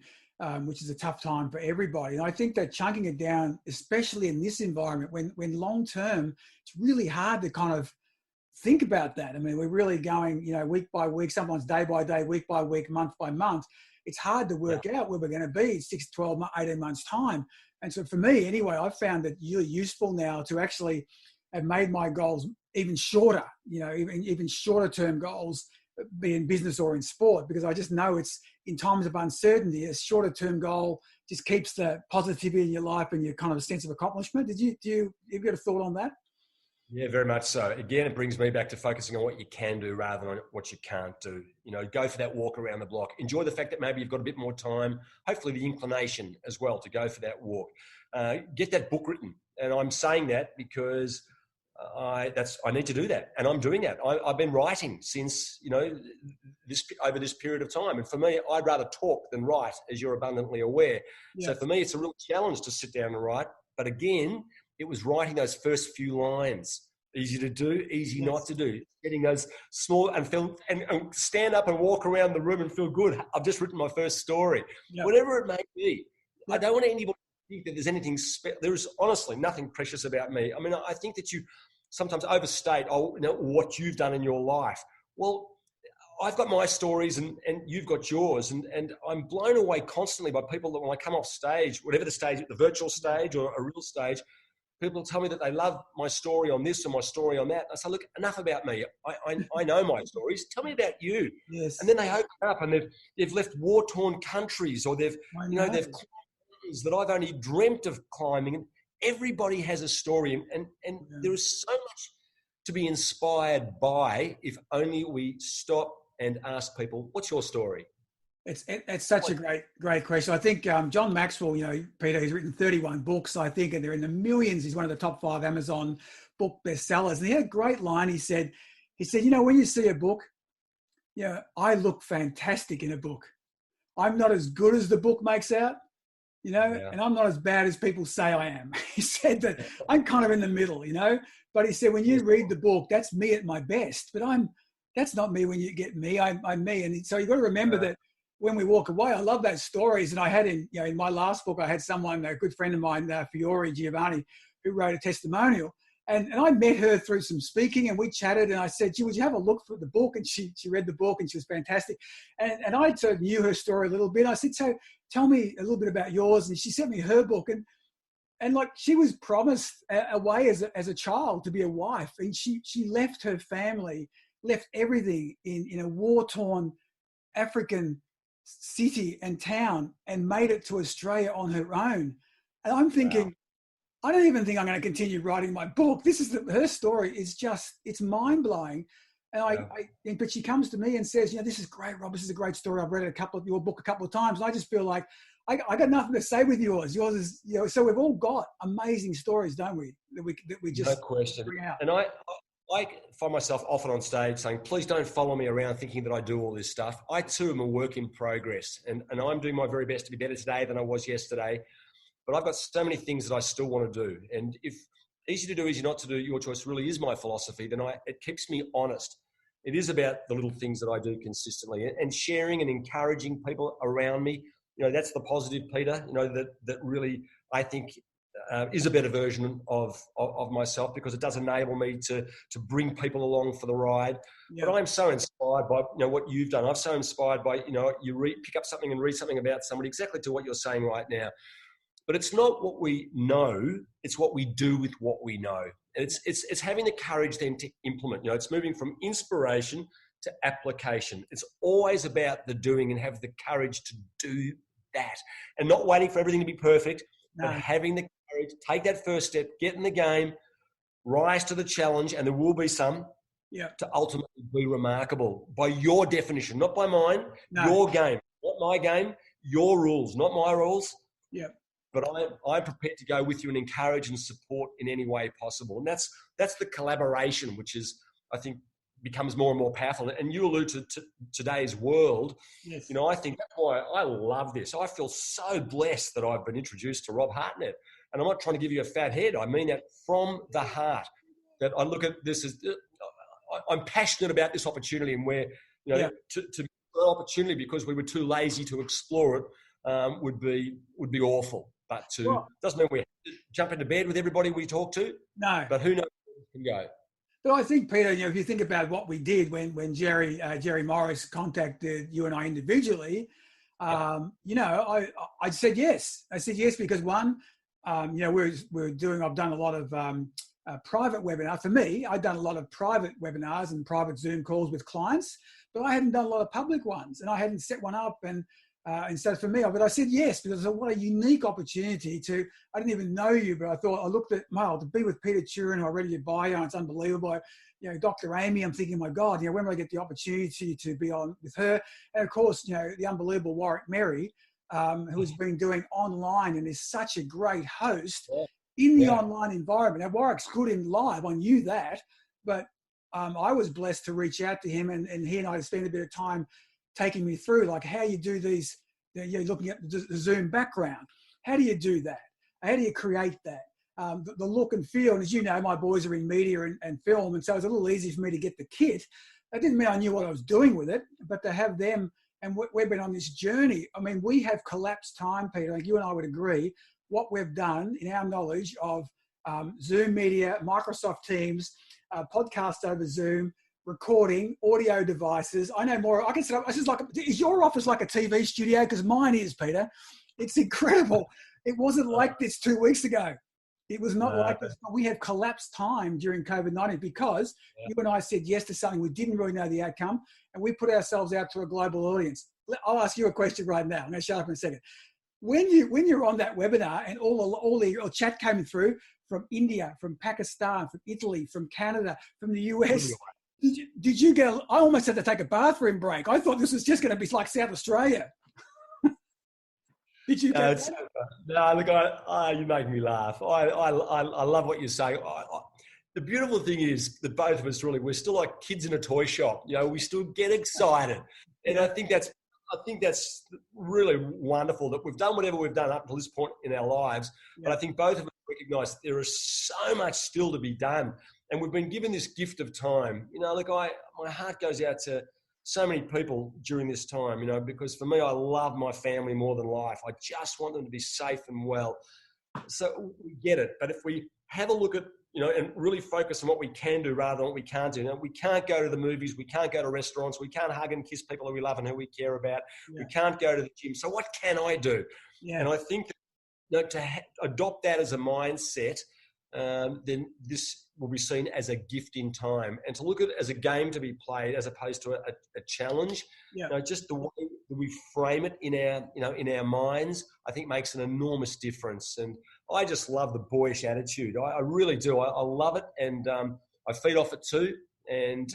which is a tough time for everybody. And I think that chunking it down, especially in this environment, when long-term, it's really hard to kind of think about that. I mean, we're really going, week by week, sometimes day by day, week by week, month by month. It's hard to work out where we're going to be 6, 12, 18 months time. And so for me, anyway, I've found that you're useful now to actually have made my goals even shorter, even shorter term goals, be in business or in sport, because I just know it's in times of uncertainty, a shorter term goal just keeps the positivity in your life and your kind of sense of accomplishment. Have you got a thought on that? Yeah, very much so. Again, it brings me back to focusing on what you can do rather than what you can't do. Go for that walk around the block. Enjoy the fact that maybe you've got a bit more time, hopefully the inclination as well to go for that walk. Get that book written. And I'm saying that because I need to do that, and I'm doing that. I've been writing since over this period of time, and for me, I'd rather talk than write, as you're abundantly aware. Yes. So for me, it's a real challenge to sit down and write. But again, it was writing those first few lines. Easy to do, easy not to do. Getting those small and stand up and walk around the room and feel good. I've just written my first story, whatever it may be. I don't want anybody to think that there's anything there is honestly nothing precious about me. I mean, I think that you sometimes overstate what you've done in your life. Well, I've got my stories and you've got yours, and I'm blown away constantly by people that when I come off stage, whatever the stage, the virtual stage or a real stage, people tell me that they love my story on this or my story on that. I say, look, enough about me. I know my stories. Tell me about you. Yes. And then they open up and they've left war-torn countries, or they've climbed mountains that I've only dreamt of climbing. And everybody has a story, and there is so much to be inspired by if only we stop and ask people, what's your story? It's such a great question. I think John Maxwell, Peter, he's written 31 books, I think, and they're in the millions. He's one of the top 5 Amazon book bestsellers. And he had a great line. He said, when you see a book, I look fantastic in a book. I'm not as good as the book makes out, and I'm not as bad as people say I am. He said that I'm kind of in the middle, but he said, when you read the book, that's me at my best, but that's not me when you get me. I'm me. And so you've got to remember that when we walk away, I love those stories. And I had in my last book, I had someone, a good friend of mine, Fiore Giovanni, who wrote a testimonial. And I met her through some speaking, and we chatted, and I said, gee, would you have a look for the book? And she read the book, and she was fantastic. And I sort of knew her story a little bit. I said, so tell me a little bit about yours. And she sent me her book. And like, she was promised a way as a child to be a wife. And she left her family, left everything in a war-torn African city and town, and made it to Australia on her own. And I'm thinking, wow. I don't even think I'm going to continue writing my book. Her story is it's mind-blowing. And but she comes to me and says, this is great, Rob. This is a great story. I've read your book a couple of times. And I just feel like I got nothing to say with yours. Yours is, so we've all got amazing stories, don't we? That we just no question. Bring out. And I find myself often on stage saying, please don't follow me around thinking that I do all this stuff. I too am a work in progress, and I'm doing my very best to be better today than I was yesterday. But I've got so many things that I still want to do. And if easy to do, easy not to do, your choice really is my philosophy, then it keeps me honest. It is about the little things that I do consistently, and sharing and encouraging people around me. That's the positive, Peter, that really, I think, is a better version of myself, because it does enable me to bring people along for the ride. Yeah. But I'm so inspired by what you've done. I'm so inspired by you pick up something and read something about somebody, exactly to what you're saying right now. But it's not what we know; it's what we do with what we know. And it's having the courage then to implement. It's moving from inspiration to application. It's always about the doing, and have the courage to do that, and not waiting for everything to be perfect, but having the courage, take that first step, get in the game, rise to the challenge, and there will be some, to ultimately be remarkable by your definition, not by mine. Your game, not my game. Your rules, not my rules. Yeah. But I'm prepared to go with you and encourage and support in any way possible. And that's the collaboration, which is, I think, becomes more and more powerful. And you allude to today's world. Yes. I think that's why I love this. I feel so blessed that I've been introduced to Rob Hartnett. And I'm not trying to give you a fat head. I mean that from the heart. That I look at this as, I'm passionate about this opportunity, and where, to opportunity because we were too lazy to explore it would be awful. But doesn't mean we have to jump into bed with everybody we talk to. No. But who knows where we can go. But I think, Peter, if you think about what we did when Jerry Morris contacted you and I individually, I said yes. I said yes because one, I've done a lot of private webinars. For me, I'd done a lot of private webinars and private Zoom calls with clients, but I hadn't done a lot of public ones, and I hadn't set one up. And so for me, but I said yes, because what a unique opportunity I didn't even know you, but I looked at, to be with Peter Thurin, who I read your bio, and it's unbelievable. Dr. Amy, I'm thinking, my God, when will I get the opportunity to be on with her? And of course, the unbelievable Warwick Merry, who has been doing online and is such a great host in the online environment. Now, Warwick's good in live, I knew that, but I was blessed to reach out to him, and he and I spent a bit of time taking me through, like, how you do these, you're looking at the Zoom background. How do you do that? How do you create that? The look and feel. And as you know, my boys are in media and film, and so it's a little easy for me to get the kit. That didn't mean I knew what I was doing with it, but to have them, and we've been on this journey. I mean, we have collapsed time, Peter, like you and I would agree, what we've done in our knowledge of Zoom media, Microsoft Teams, podcast over Zoom, recording, audio devices. I know more. I can set up. Is your office like a TV studio? Because mine is, Peter. It's incredible. It wasn't like this 2 weeks ago. It was not like this. But we have collapsed time during COVID-19 because you and I said yes to something we didn't really know the outcome, and we put ourselves out to a global audience. I'll ask you a question right now. I'm going to shut up in a second. When you're on that webinar and all the chat came through from India, from Pakistan, from Italy, from Canada, from the US. Did you get? I almost had to take a bathroom break. I thought this was just going to be like South Australia. Did you? No, look, you make me laugh. I love what you say. The beautiful thing is that both of us we're still like kids in a toy shop. You know, we still get excited, and I think that's really wonderful that we've done whatever we've done up to this point in our lives. But I think both of us recognise there is so much still to be done, and we've been given this gift of time. You know, look, my heart goes out to so many people during this time, you know, because for me, I love my family more than life. I just want them to be safe and well. So we get it. But if we have a look at, you know, and really focus on what we can do rather than what we can't do. You know, we can't go to the movies. We can't go to restaurants. We can't hug and kiss people who we love and who we care about. We can't go to the gym. So what can I do? And I think that, you know, to adopt that as a mindset, then this will be seen as a gift in time, and to look at it as a game to be played as opposed to a challenge. You know, just the way that we frame it in our, you know, in our minds, I think makes an enormous difference. And I just love the boyish attitude. I really do. I love it, and I feed off it too. And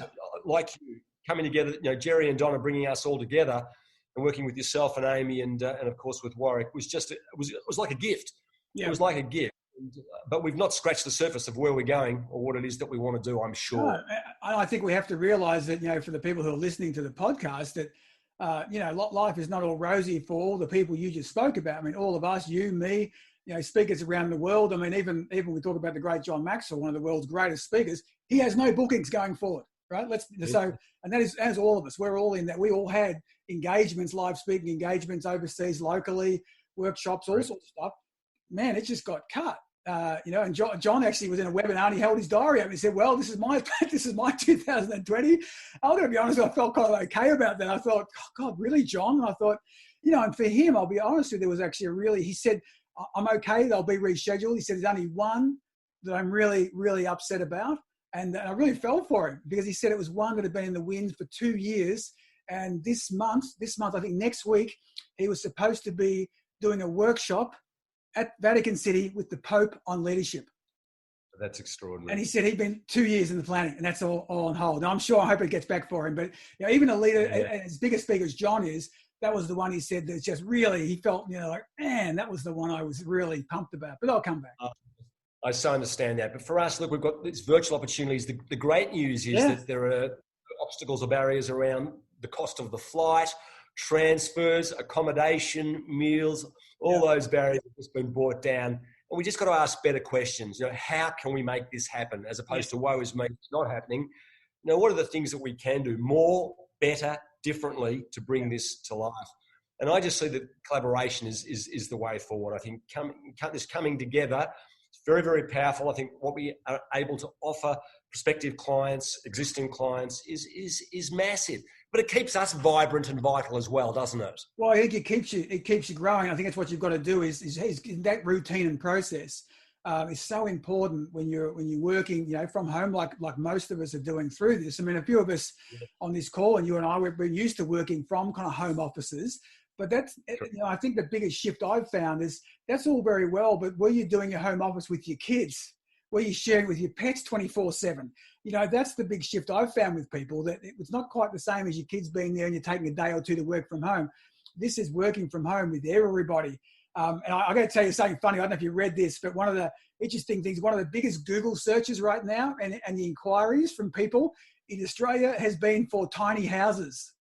like you, coming together, you know, Jerry and Donna bringing us all together and working with yourself and Amy and of course with Warwick was just it was like a gift. It was like a gift. But we've not scratched the surface of where we're going or what it is that we want to do, I'm sure. No, I think we have to realise that, you know, for the people who are listening to the podcast, that, you know, life is not all rosy for all the people you just spoke about. I mean, all of us, you, me, you know, speakers around the world. I mean, even we talk about the great John Maxwell, one of the world's greatest speakers. He has no bookings going forward, right? So, and that is as all of us. We're all in that. We all had engagements, live speaking engagements overseas, locally, workshops, all sorts of stuff. Man, it just got cut. You know, and John actually was in a webinar and he held his diary up and he said, well, this is my 2020. I'm going to be honest, I felt kind of okay about that. I thought, oh, God, really, John? And I thought, you know, and for him, I'll be honest with you, there was actually he said, I'm okay, they'll be rescheduled. He said, there's only one that I'm really, really upset about. And I really fell for him because he said it was one that had been in the wind for 2 years. And this month, I think next week, he was supposed to be doing a workshop at Vatican City with the Pope on leadership. That's extraordinary. And he said he'd been 2 years in the planning, and that's all on hold. Now, I hope it gets back for him. But, you know, even a leader, as big a speaker as John is, that was the one he said that's just really, he felt, you know, like, man, that was the one I was really pumped about. But I'll come back. I so understand that. But for us, look, we've got these virtual opportunities. The great news is that there are obstacles or barriers around the cost of the flight, transfers, accommodation, meals, all those barriers have just been brought down. And we just got to ask better questions. You know, how can we make this happen as opposed to woe is me, it's not happening? You know, what are the things that we can do more, better, differently to bring this to life? And I just see that collaboration is the way forward. I think this coming together is very, very powerful. I think what we are able to offer prospective clients, existing clients is massive. But it keeps us vibrant and vital as well, doesn't it? Well, I think it keeps you growing. I think that's what you've got to do is that routine and process is so important when you're working, you know, from home, like most of us are doing through this. I mean, a few of us on this call, and you and I, we've been used to working from kind of home offices. But that's, you know, I think the biggest shift I've found is that's all very well, but were you doing your home office with your kids? Were you sharing with your pets 24/7? You know, that's the big shift I've found with people, that it's not quite the same as your kids being there and you're taking a day or two to work from home. This is working from home with everybody. And I got to tell you something funny. I don't know if you read this, but one of the interesting things, one of the biggest Google searches right now and the inquiries from people in Australia has been for tiny houses,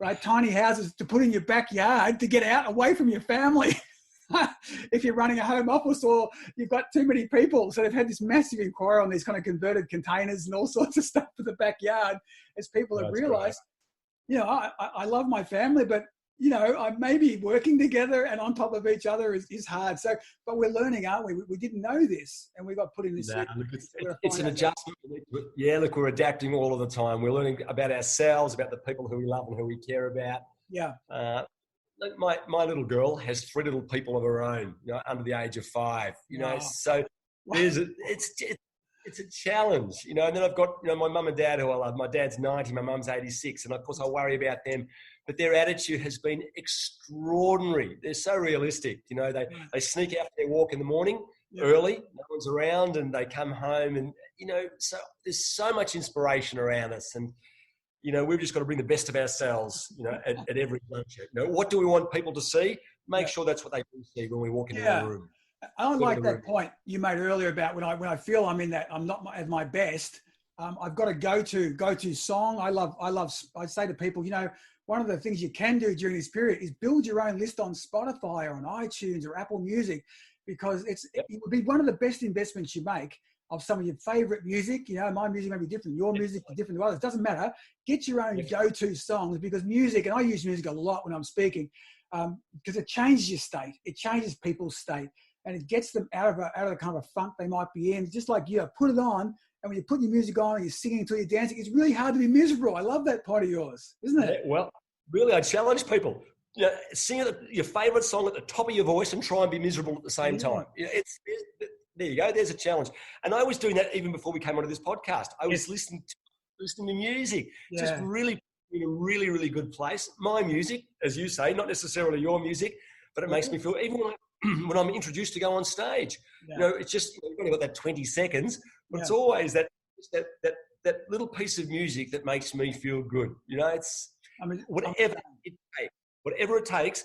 right? Tiny houses to put in your backyard to get out away from your family. If you're running a home office or you've got too many people. So they've had this massive inquiry on these kind of converted containers and all sorts of stuff for the backyard, as people have realized, you know, I love my family, but, you know, maybe working together and on top of each other is hard. So, but we're learning, aren't we? We didn't know this, and we got put in this. It's an adjustment. Yeah, look, we're adapting all of the time. We're learning about ourselves, about the people who we love and who we care about. Yeah. My little girl has 3 little people of her own, you know, under the age of 5, you know, so it's a challenge, you know. And then I've got, you know, my mum and dad who I love. My dad's 90, my mum's 86. And of course I worry about them, but their attitude has been extraordinary. They're so realistic. You know, they sneak out for their walk in the morning. early, no one's around, and they come home, and so there's so much inspiration around us, and we've just got to bring the best of ourselves, at every juncture. What do we want people to see? Make sure that's what they do see when we walk into the room. I like that point you made earlier about when I feel I'm not at my best. I've got a go-to song. I say to people, one of the things you can do during this period is build your own list on Spotify or on iTunes or Apple Music, because it would be one of the best investments you make of some of your favorite music. My music may be different. Your music is different to others. Doesn't matter. Get your own go-to songs, because music, and I use music a lot when I'm speaking, because it changes your state. It changes people's state, and it gets them out of the kind of a funk they might be in. Just like put it on, and when you put your music on and you're singing until you're dancing, it's really hard to be miserable. I love that part of yours, isn't it? Yeah, well, really, I challenge people. Sing your favourite song at the top of your voice and try and be miserable at the same time. There you go. There's a challenge. And I was doing that even before we came onto this podcast. I was listening to music, just really in a really, really good place. My music, as you say, not necessarily your music, but it makes me feel, even when I'm introduced to go on stage, it's just, you've only got that 20 seconds, but it's always that little piece of music that makes me feel good. Whatever it takes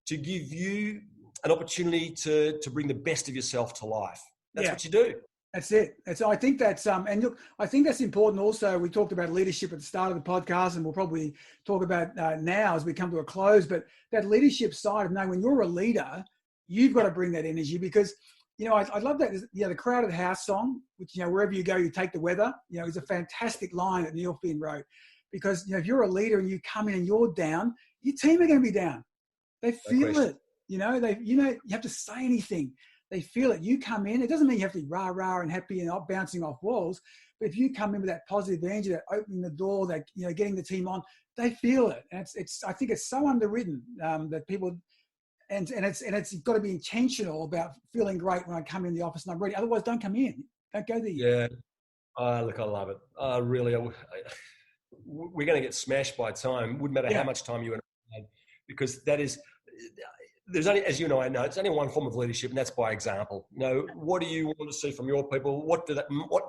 to give you an opportunity to bring the best of yourself to life. That's what you do. That's it. I think that's and look, I think that's important. Also, we talked about leadership at the start of the podcast, and we'll probably talk about now as we come to a close. But that leadership side of knowing when you're a leader, you've got to bring that energy, because I love that. The Crowded House song, which wherever you go, you take the weather. Is a fantastic line that Neil Finn wrote, because if you're a leader and you come in and you're down, your team are going to be down. They feel it. You have to say anything. They feel it. You come in, it doesn't mean you have to be rah-rah and happy and bouncing off walls, but if you come in with that positive energy, that opening the door, that getting the team on, they feel it. And I think it's so underwritten that people, and it's got to be intentional about feeling great when I come in the office and I'm ready. Otherwise, don't come in. Don't go there. Yeah. Look, I love it. We're going to get smashed by time. Wouldn't matter how much time you and I had, because that is. There's only, as you know, I know, it's only one form of leadership, and that's by example. What do you want to see from your people? What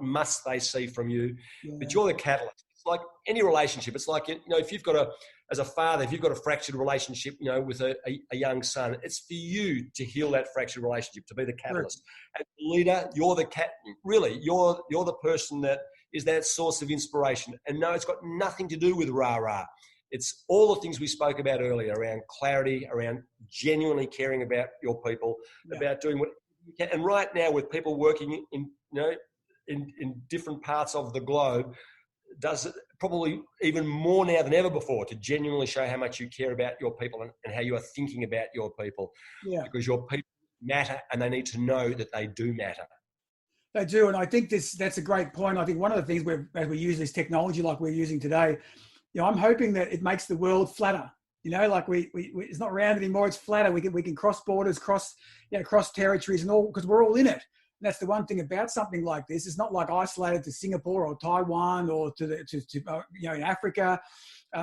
must they see from you? Yeah. But you're the catalyst. It's like any relationship. It's like, if you've got as a father, if you've got a fractured relationship, with a young son, it's for you to heal that fractured relationship, to be the catalyst. Right. As a leader, you're you're the person that is that source of inspiration. And no, it's got nothing to do with rah-rah. It's all the things we spoke about earlier around clarity, around genuinely caring about your people, about doing what you can. And right now, with people working in different parts of the globe, does it probably even more now than ever before to genuinely show how much you care about your people and how you are thinking about your people. Yeah. Because your people matter, and they need to know that they do matter. They do, and I think that's a great point. I think one of the things as we use this technology like we're using today, I'm hoping that it makes the world flatter. Like it's not round anymore; it's flatter. We can cross borders, cross territories, and all, because we're all in it. And that's the one thing about something like this. It's not like isolated to Singapore or Taiwan or to in Africa.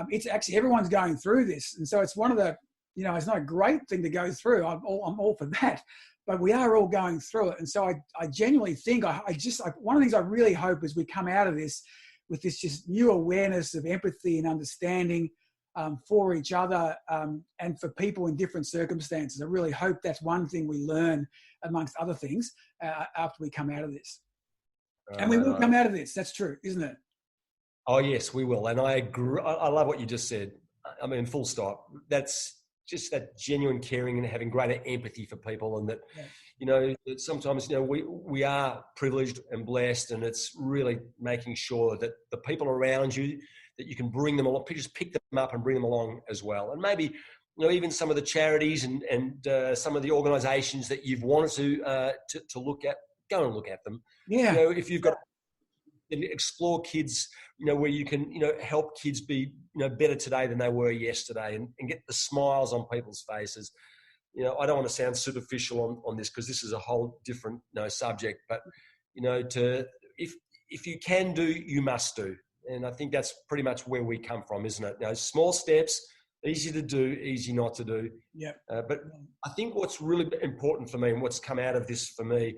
It's actually everyone's going through this, and so it's one of the it's not a great thing to go through. I'm all for that, but we are all going through it. And so I genuinely think one of the things I really hope is we come out of this with this just new awareness of empathy and understanding for each other and for people in different circumstances. I really hope that's one thing we learn, amongst other things, after we come out of this. And we will come out of this. That's true, isn't it? Oh, yes, we will. And I agree. I love what you just said. I mean, full stop. That's just that genuine caring and having greater empathy for people, and that, that sometimes, we are privileged and blessed, and it's really making sure that the people around you, that you can bring them along, just pick them up and bring them along as well. And maybe, even some of the charities and some of the organisations that you've wanted to look at, go and look at them. Yeah. If you've got and explore kids, where you can, help kids be, better today than they were yesterday, and get the smiles on people's faces. I don't want to sound superficial on this, because this is a whole different, subject, but, if you can do, you must do. And I think that's pretty much where we come from, isn't it? Small steps, easy to do, easy not to do. Yeah. But I think what's really important for me, and what's come out of this for me,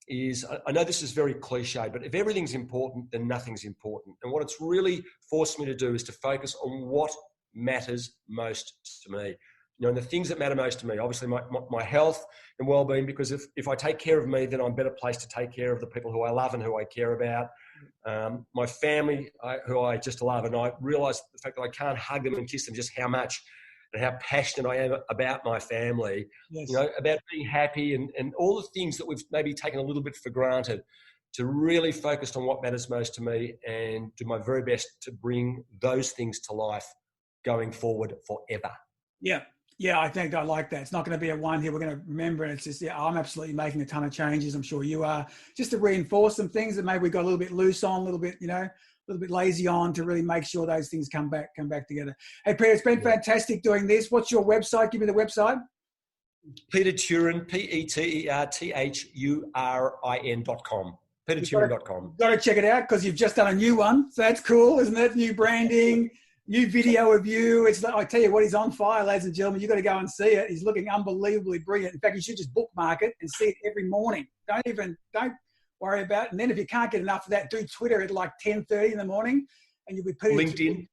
is, I know this is very cliche, but if everything's important, then nothing's important. And what it's really forced me to do is to focus on what matters most to me. You know, and the things that matter most to me, obviously my health and well-being, because if I take care of me, then I'm better placed to take care of the people who I love and who I care about. My family, who I just love, and I realise the fact that I can't hug them and kiss them, just how much and how passionate I am about my family, yes. You know, about being happy and all the things that we've maybe taken a little bit for granted, to really focus on what matters most to me and do my very best to bring those things to life going forward forever. Yeah, I think I like that. It's not going to be a one here we're going to remember. And it's just, I'm absolutely making a ton of changes. I'm sure you are, just to reinforce some things that maybe we got a little bit loose on, a little bit, a little bit lazy on, to really make sure those things come back together. Hey, Peter, it's been fantastic doing this. What's your website? Give me the website. Peter Thurin, PeterThurin.com. PeterThurin.com. Got to check it out because you've just done a new one. So that's cool, isn't it? New branding. New video of you. It's like, I tell you what, he's on fire, ladies and gentlemen. You've got to go and see it. He's looking unbelievably brilliant. In fact, you should just bookmark it and see it every morning. Don't worry about it. And then if you can't get enough of that, do Twitter at like 10:30 in the morning, and you'll be putting LinkedIn.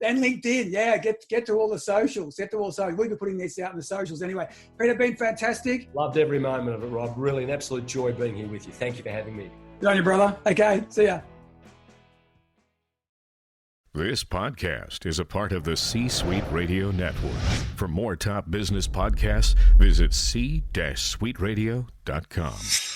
And LinkedIn, yeah. Get to all the socials. We'll be putting this out in the socials anyway. Peter, been fantastic. Loved every moment of it, Rob. Really an absolute joy being here with you. Thank you for having me. Good on you, brother. Okay, see ya. This podcast is a part of the C-Suite Radio Network. For more top business podcasts, visit c-suiteradio.com.